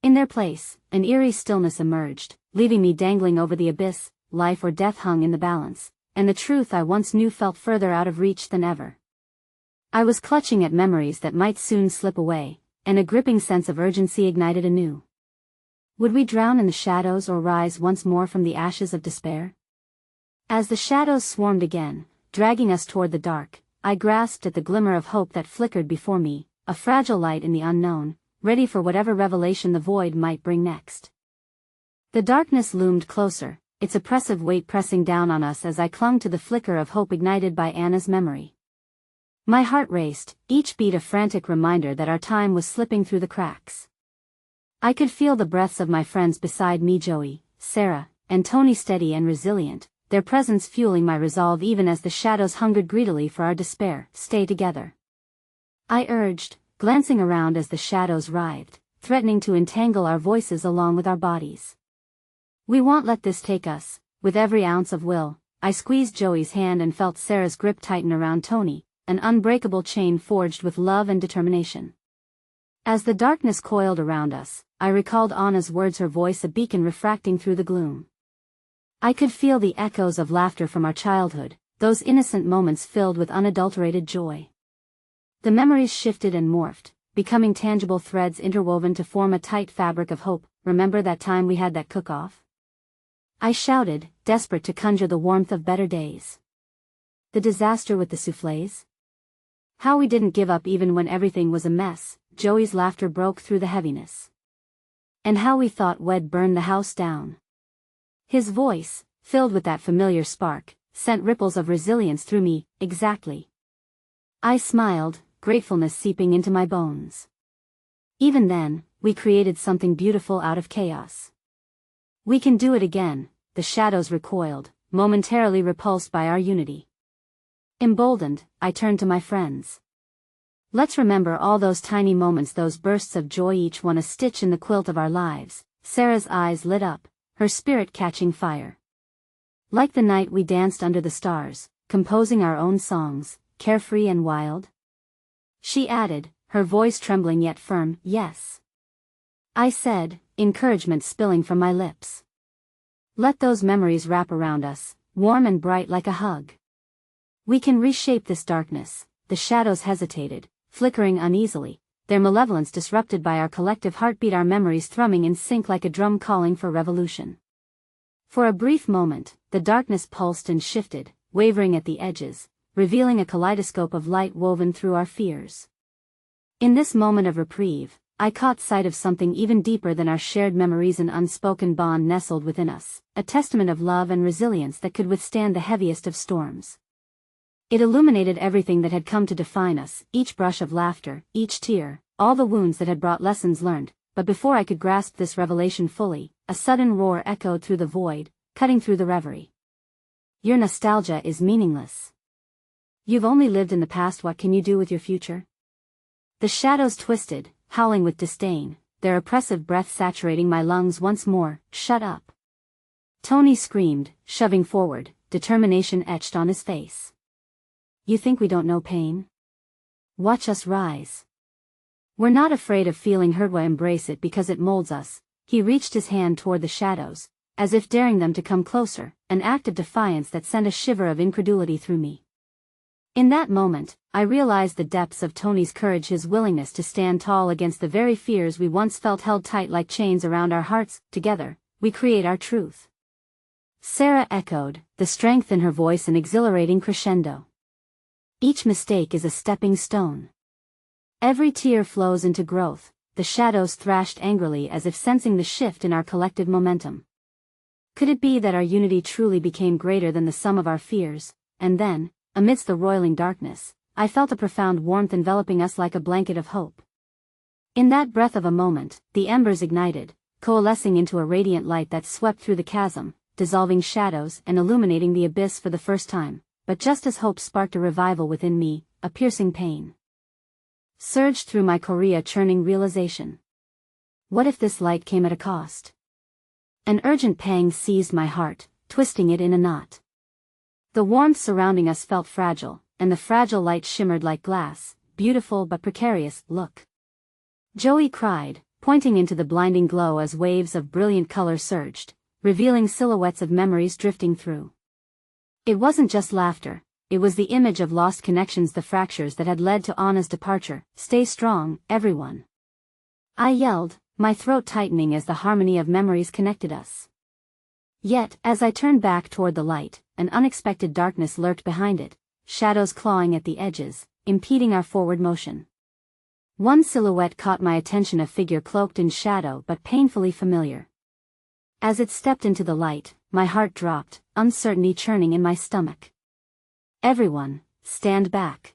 In their place, an eerie stillness emerged, leaving me dangling over the abyss. Life or death hung in the balance, and the truth I once knew felt further out of reach than ever. I was clutching at memories that might soon slip away, and a gripping sense of urgency ignited anew. Would we drown in the shadows or rise once more from the ashes of despair? As the shadows swarmed again, dragging us toward the dark, I grasped at the glimmer of hope that flickered before me, a fragile light in the unknown, ready for whatever revelation the void might bring next. The darkness loomed closer, its oppressive weight pressing down on us as I clung to the flicker of hope ignited by Anna's memory. My heart raced, each beat a frantic reminder that our time was slipping through the cracks. I could feel the breaths of my friends beside me, Joey, Sarah, and Tony, steady and resilient, their presence fueling my resolve even as the shadows hungered greedily for our despair. Stay together, I urged, glancing around as the shadows writhed, threatening to entangle our voices along with our bodies. We won't let this take us. With every ounce of will, I squeezed Joey's hand and felt Sarah's grip tighten around Tony, an unbreakable chain forged with love and determination. As the darkness coiled around us, I recalled Anna's words, her voice a beacon refracting through the gloom. I could feel the echoes of laughter from our childhood, those innocent moments filled with unadulterated joy. The memories shifted and morphed, becoming tangible threads interwoven to form a tight fabric of hope. Remember that time we had that cook-off? I shouted, desperate to conjure the warmth of better days. The disaster with the soufflés? How we didn't give up even when everything was a mess. Joey's laughter broke through the heaviness. And how we thought we'd burn the house down. His voice, filled with that familiar spark, sent ripples of resilience through me. Exactly. I smiled, gratefulness seeping into my bones. Even then, we created something beautiful out of chaos. We can do it again. The shadows recoiled, momentarily repulsed by our unity. Emboldened, I turned to my friends. Let's remember all those tiny moments, those bursts of joy, each one a stitch in the quilt of our lives. Sarah's eyes lit up, her spirit catching fire. Like the night we danced under the stars, composing our own songs, carefree and wild. She added, her voice trembling yet firm. Yes, I said, encouragement spilling from my lips. Let those memories wrap around us, warm and bright like a hug. We can reshape this darkness. The shadows hesitated, flickering uneasily, their malevolence disrupted by our collective heartbeat, our memories thrumming in sync like a drum calling for revolution. For a brief moment, the darkness pulsed and shifted, wavering at the edges, revealing a kaleidoscope of light woven through our fears. In this moment of reprieve, I caught sight of something even deeper than our shared memories, an unspoken bond nestled within us, a testament of love and resilience that could withstand the heaviest of storms. It illuminated everything that had come to define us, each brush of laughter, each tear, all the wounds that had brought lessons learned. But before I could grasp this revelation fully, a sudden roar echoed through the void, cutting through the reverie. Your nostalgia is meaningless. You've only lived in the past. What can you do with your future? The shadows twisted, howling with disdain, their oppressive breath saturating my lungs once more. Shut up, Tony screamed, shoving forward, determination etched on his face. You think we don't know pain? Watch us rise. We're not afraid of feeling hurt. We embrace it because it molds us. He reached his hand toward the shadows, as if daring them to come closer, an act of defiance that sent a shiver of incredulity through me. In that moment, I realized the depths of Tony's courage, his willingness to stand tall against the very fears we once felt held tight like chains around our hearts. Together, we create our truth. Sarah echoed, the strength in her voice an exhilarating crescendo. Each mistake is a stepping stone. Every tear flows into growth. The shadows thrashed angrily as if sensing the shift in our collective momentum. Could it be that our unity truly became greater than the sum of our fears? And then, amidst the roiling darkness, I felt a profound warmth enveloping us like a blanket of hope. In that breath of a moment, the embers ignited, coalescing into a radiant light that swept through the chasm, dissolving shadows and illuminating the abyss for the first time. But just as hope sparked a revival within me, a piercing pain surged through my chorea-churning realization. What if this light came at a cost? An urgent pang seized my heart, twisting it in a knot. The warmth surrounding us felt fragile, and the fragile light shimmered like glass. Beautiful but precarious. Look! Joey cried, pointing into the blinding glow as waves of brilliant color surged, revealing silhouettes of memories drifting through. It wasn't just laughter, it was the image of lost connections, the fractures that had led to Anna's departure. Stay strong, everyone! I yelled, my throat tightening as the harmony of memories connected us. Yet, as I turned back toward the light, an unexpected darkness lurked behind it, shadows clawing at the edges, impeding our forward motion. One silhouette caught my attention, a figure cloaked in shadow but painfully familiar. As it stepped into the light, my heart dropped, uncertainty churning in my stomach. Everyone, stand back!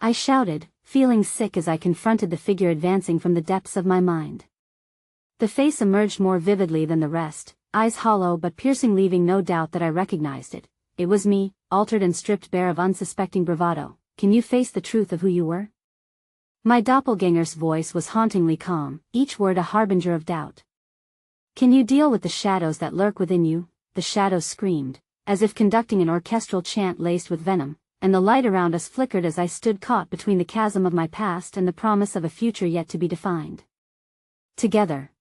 I shouted, feeling sick as I confronted the figure advancing from the depths of my mind. The face emerged more vividly than the rest, eyes hollow but piercing, leaving no doubt that I recognized it. It was me, altered and stripped bare of unsuspecting bravado. Can you face the truth of who you were? My doppelganger's voice was hauntingly calm, each word a harbinger of doubt. Can you deal with the shadows that lurk within you? The shadows screamed, as if conducting an orchestral chant laced with venom, and the light around us flickered as I stood caught between the chasm of my past and the promise of a future yet to be defined. Together!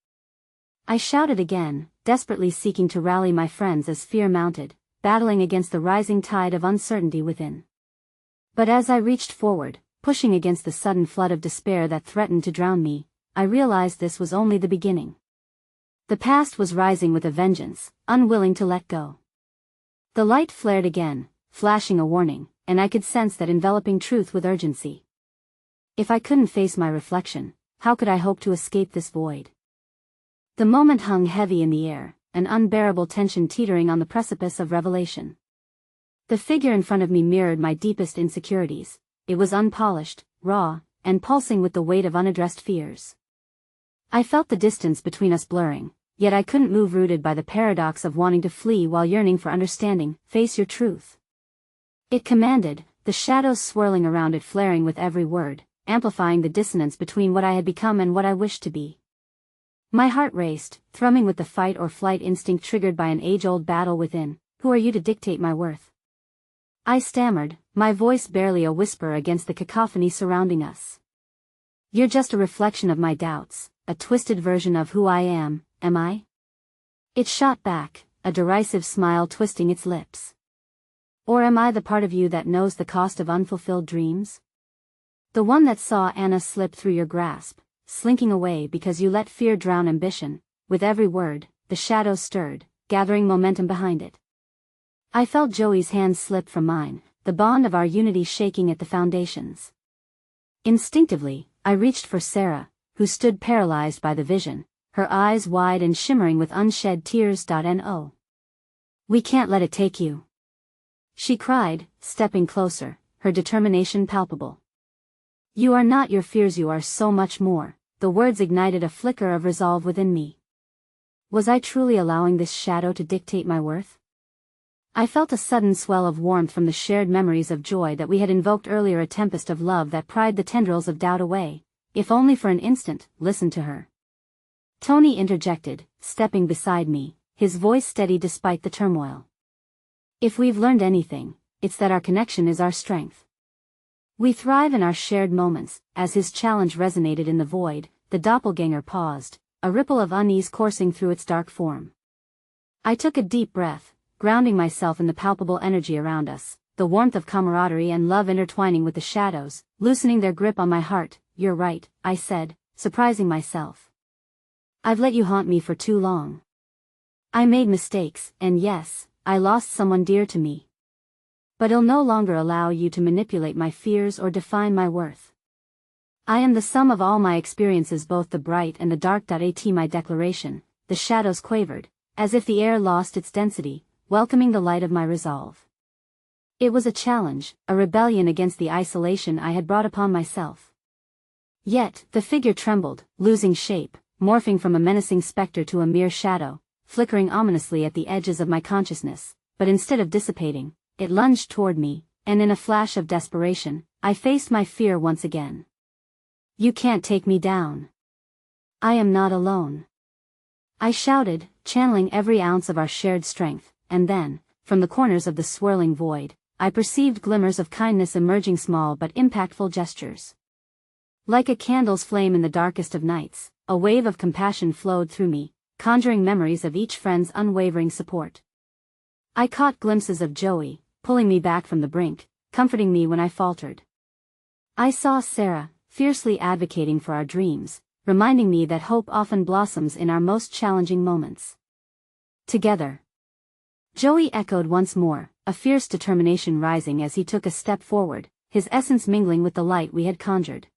I shouted again, desperately seeking to rally my friends as fear mounted, battling against the rising tide of uncertainty within. But as I reached forward, pushing against the sudden flood of despair that threatened to drown me, I realized this was only the beginning. The past was rising with a vengeance, unwilling to let go. The light flared again, flashing a warning, and I could sense that enveloping truth with urgency. If I couldn't face my reflection, how could I hope to escape this void? The moment hung heavy in the air, an unbearable tension teetering on the precipice of revelation. The figure in front of me mirrored my deepest insecurities. It was unpolished, raw, and pulsing with the weight of unaddressed fears. I felt the distance between us blurring, yet I couldn't move, rooted by the paradox of wanting to flee while yearning for understanding. Face your truth! It commanded, the shadows swirling around it flaring with every word, amplifying the dissonance between what I had become and what I wished to be. My heart raced, thrumming with the fight or flight instinct triggered by an age-old battle within. Who are you to dictate my worth? I stammered, my voice barely a whisper against the cacophony surrounding us. You're just a reflection of my doubts, a twisted version of who I am I? It shot back, a derisive smile twisting its lips. Or am I the part of you that knows the cost of unfulfilled dreams? The one that saw Anna slip through your grasp, slinking away because you let fear drown ambition. With every word, the shadows stirred, gathering momentum behind it. I felt Joey's hand slip from mine, the bond of our unity shaking at the foundations. Instinctively, I reached for Sarah, who stood paralyzed by the vision, her eyes wide and shimmering with unshed tears. No. We can't let it take you, she cried, stepping closer, her determination palpable. You are not your fears, you are so much more. The words ignited a flicker of resolve within me. Was I truly allowing this shadow to dictate my worth? I felt a sudden swell of warmth from the shared memories of joy that we had invoked earlier, a tempest of love that pried the tendrils of doubt away, if only for an instant. Listen to her, Tony interjected, stepping beside me, his voice steady despite the turmoil. If we've learned anything, it's that our connection is our strength. We thrive in our shared moments. As his challenge resonated in the void, the doppelganger paused, a ripple of unease coursing through its dark form. I took a deep breath, grounding myself in the palpable energy around us, the warmth of camaraderie and love intertwining with the shadows, loosening their grip on my heart. You're right, I said, surprising myself. I've let you haunt me for too long. I made mistakes, and yes, I lost someone dear to me. But I'll no longer allow you to manipulate my fears or define my worth. I am the sum of all my experiences, both the bright and the dark. At my declaration, the shadows quavered, as if the air lost its density, welcoming the light of my resolve. It was a challenge, a rebellion against the isolation I had brought upon myself. Yet, the figure trembled, losing shape, morphing from a menacing specter to a mere shadow, flickering ominously at the edges of my consciousness, but instead of dissipating, it lunged toward me, and in a flash of desperation, I faced my fear once again. You can't take me down. I am not alone. I shouted, channeling every ounce of our shared strength, and then, from the corners of the swirling void, I perceived glimmers of kindness emerging, small but impactful gestures. Like a candle's flame in the darkest of nights, a wave of compassion flowed through me, conjuring memories of each friend's unwavering support. I caught glimpses of Joey, pulling me back from the brink, comforting me when I faltered. I saw Sarah, fiercely advocating for our dreams, reminding me that hope often blossoms in our most challenging moments. Together. Joey echoed once more, a fierce determination rising as he took a step forward, his essence mingling with the light we had conjured.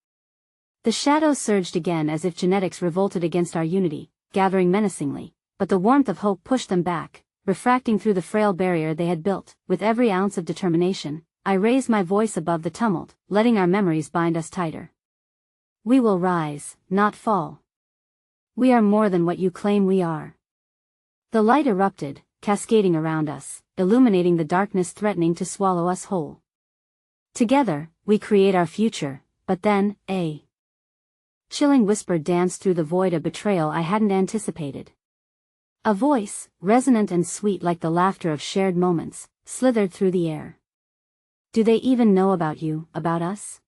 The shadows surged again as if genetics revolted against our unity, gathering menacingly, but the warmth of hope pushed them back, refracting through the frail barrier they had built. With every ounce of determination, I raised my voice above the tumult, letting our memories bind us tighter. We will rise, not fall. We are more than what you claim we are. The light erupted, cascading around us, illuminating the darkness threatening to swallow us whole. Together, we create our future, but then, a chilling whisper danced through the void, of betrayal I hadn't anticipated. A voice, resonant and sweet like the laughter of shared moments, slithered through the air. Do they even know about you, about us?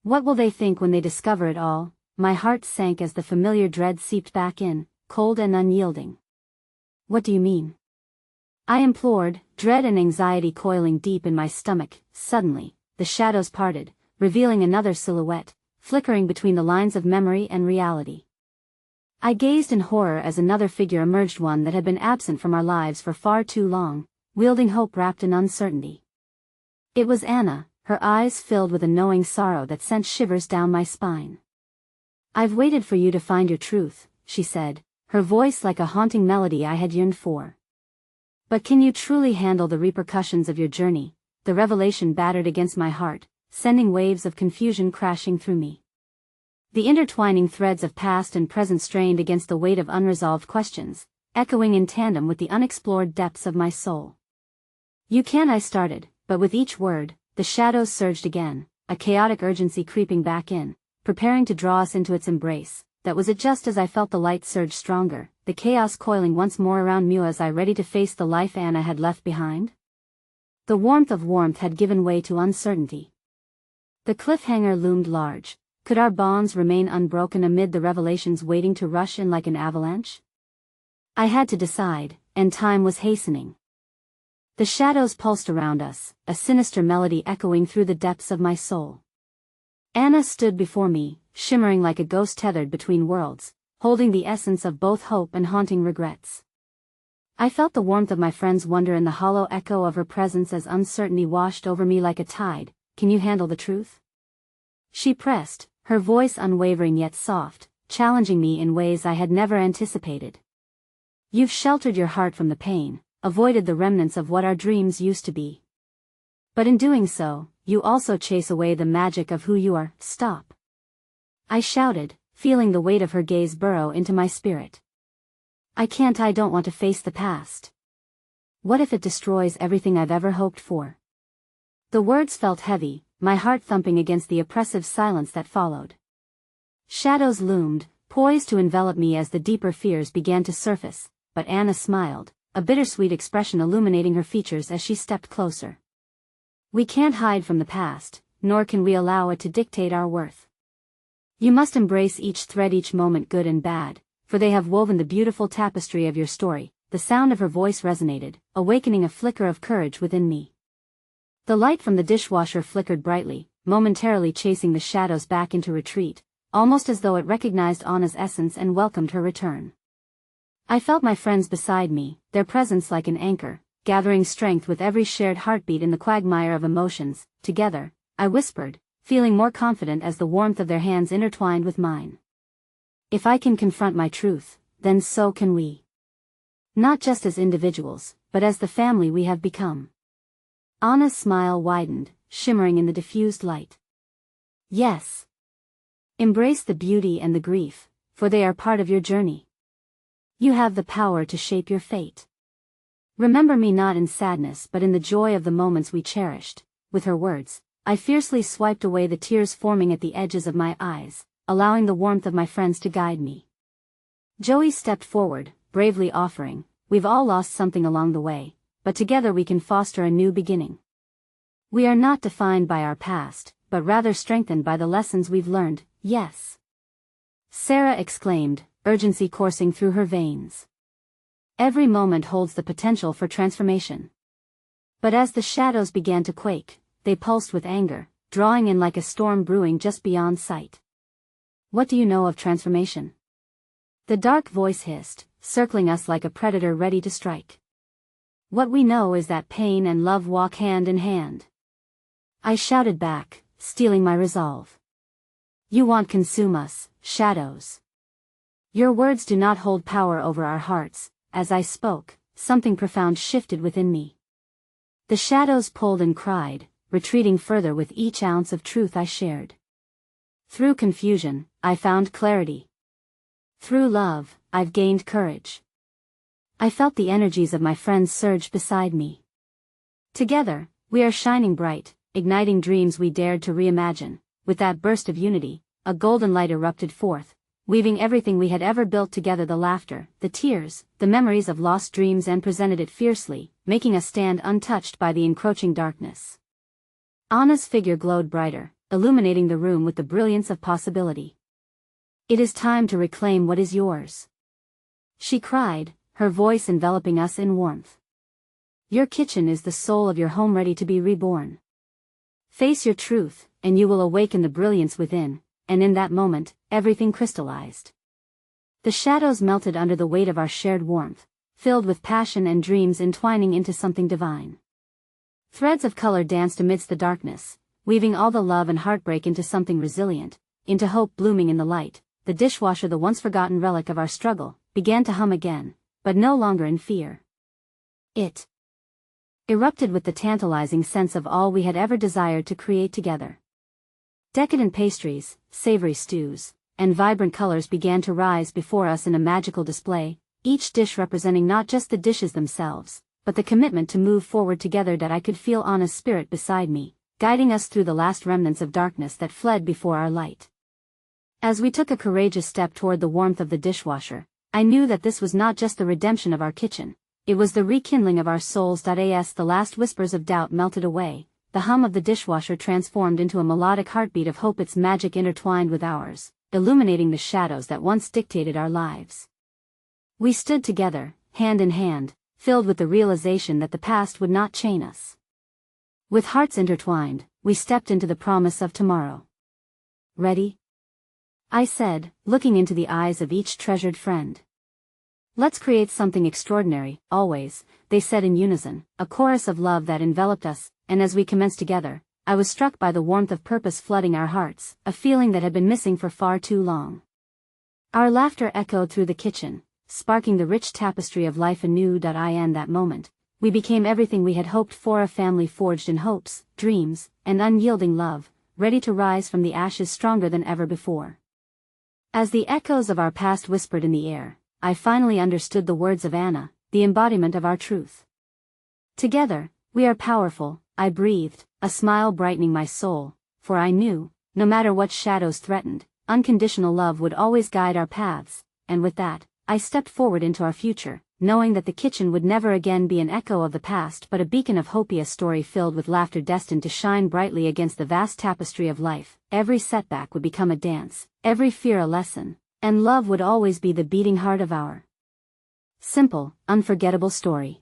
What will they think when they discover it all? My heart sank as the familiar dread seeped back in, cold and unyielding. What do you mean? I implored, dread and anxiety coiling deep in my stomach. Suddenly, the shadows parted, revealing another silhouette, flickering between the lines of memory and reality. I gazed in horror as another figure emerged, one that had been absent from our lives for far too long, wielding hope wrapped in uncertainty. It was Anna, her eyes filled with a knowing sorrow that sent shivers down my spine. I've waited for you to find your truth, she said, her voice like a haunting melody I had yearned for. But can you truly handle the repercussions of your journey? The revelation battered against my heart, sending waves of confusion crashing through me. The intertwining threads of past and present strained against the weight of unresolved questions, echoing in tandem with the unexplored depths of my soul. You can, I started, but with each word, the shadows surged again, a chaotic urgency creeping back in, preparing to draw us into its embrace. That was it. Just as I felt the light surge stronger, the chaos coiling once more around me. Was I ready to face the life Anna had left behind? The warmth had given way to uncertainty. The cliffhanger loomed large. Could our bonds remain unbroken amid the revelations waiting to rush in like an avalanche? I had to decide, and time was hastening. The shadows pulsed around us, a sinister melody echoing through the depths of my soul. Anna stood before me, shimmering like a ghost tethered between worlds, holding the essence of both hope and haunting regrets. I felt the warmth of my friend's wonder in the hollow echo of her presence as uncertainty washed over me like a tide. Can you handle the truth? She pressed, her voice unwavering yet soft, challenging me in ways I had never anticipated. You've sheltered your heart from the pain, avoided the remnants of what our dreams used to be. But in doing so, you also chase away the magic of who you are. Stop! I shouted, feeling the weight of her gaze burrow into my spirit. I don't want to face the past. What if it destroys everything I've ever hoped for? The words felt heavy, my heart thumping against the oppressive silence that followed. Shadows loomed, poised to envelop me as the deeper fears began to surface, but Anna smiled, a bittersweet expression illuminating her features as she stepped closer. We can't hide from the past, nor can we allow it to dictate our worth. You must embrace each thread, each moment, good and bad, for they have woven the beautiful tapestry of your story. The sound of her voice resonated, awakening a flicker of courage within me. The light from the dishwasher flickered brightly, momentarily chasing the shadows back into retreat, almost as though it recognized Anna's essence and welcomed her return. I felt my friends beside me, their presence like an anchor, gathering strength with every shared heartbeat in the quagmire of emotions. Together, I whispered, feeling more confident as the warmth of their hands intertwined with mine. If I can confront my truth, then so can we. Not just as individuals, but as the family we have become. Anna's smile widened, shimmering in the diffused light. Yes. Embrace the beauty and the grief, for they are part of your journey. You have the power to shape your fate. Remember me not in sadness but in the joy of the moments we cherished. With her words, I fiercely swiped away the tears forming at the edges of my eyes, allowing the warmth of my friends to guide me. Joey stepped forward, bravely offering, we've all lost something along the way, but together we can foster a new beginning. We are not defined by our past, but rather strengthened by the lessons we've learned, yes. Sarah exclaimed, urgency coursing through her veins. Every moment holds the potential for transformation. But as the shadows began to quake, they pulsed with anger, drawing in like a storm brewing just beyond sight. What do you know of transformation? The dark voice hissed, circling us like a predator ready to strike. What we know is that pain and love walk hand in hand. I shouted back, stealing my resolve. You won't consume us, shadows. Your words do not hold power over our hearts. As I spoke, something profound shifted within me. The shadows pulled and cried, retreating further with each ounce of truth I shared. Through confusion, I found clarity. Through love, I've gained courage. I felt the energies of my friends surge beside me. Together, we are shining bright, igniting dreams we dared to reimagine. With that burst of unity, a golden light erupted forth, weaving everything we had ever built together, the laughter, the tears, the memories of lost dreams, and presented it fiercely, making us stand untouched by the encroaching darkness. Anna's figure glowed brighter, illuminating the room with the brilliance of possibility. It is time to reclaim what is yours, she cried, her voice enveloping us in warmth. Your kitchen is the soul of your home, ready to be reborn. Face your truth, and you will awaken the brilliance within. And in that moment, everything crystallized. The shadows melted under the weight of our shared warmth, filled with passion and dreams entwining into something divine. Threads of color danced amidst the darkness, weaving all the love and heartbreak into something resilient, into hope blooming in the light. The dishwasher, the once forgotten relic of our struggle, began to hum again, but no longer in fear. It erupted with the tantalizing sense of all we had ever desired to create together. Decadent pastries, savory stews, and vibrant colors began to rise before us in a magical display, each dish representing not just the dishes themselves, but the commitment to move forward together. That I could feel Anna's spirit beside me, guiding us through the last remnants of darkness that fled before our light. As we took a courageous step toward the warmth of the dishwasher, I knew that this was not just the redemption of our kitchen, it was the rekindling of our souls. As the last whispers of doubt melted away, the hum of the dishwasher transformed into a melodic heartbeat of hope, its magic intertwined with ours, illuminating the shadows that once dictated our lives. We stood together, hand in hand, filled with the realization that the past would not chain us. With hearts intertwined, we stepped into the promise of tomorrow. Ready? I said, looking into the eyes of each treasured friend. Let's create something extraordinary, always, they said in unison, a chorus of love that enveloped us. And as we commenced together, I was struck by the warmth of purpose flooding our hearts, a feeling that had been missing for far too long. Our laughter echoed through the kitchen, sparking the rich tapestry of life anew. In that moment, we became everything we had hoped for, a family forged in hopes, dreams, and unyielding love, ready to rise from the ashes stronger than ever before. As the echoes of our past whispered in the air, I finally understood the words of Anna, the embodiment of our truth. Together, we are powerful, I breathed, a smile brightening my soul, for I knew, no matter what shadows threatened, unconditional love would always guide our paths, and with that, I stepped forward into our future, knowing that the kitchen would never again be an echo of the past but a beacon of hope, a story filled with laughter destined to shine brightly against the vast tapestry of life. Every setback would become a dance, every fear a lesson, and love would always be the beating heart of our simple, unforgettable story.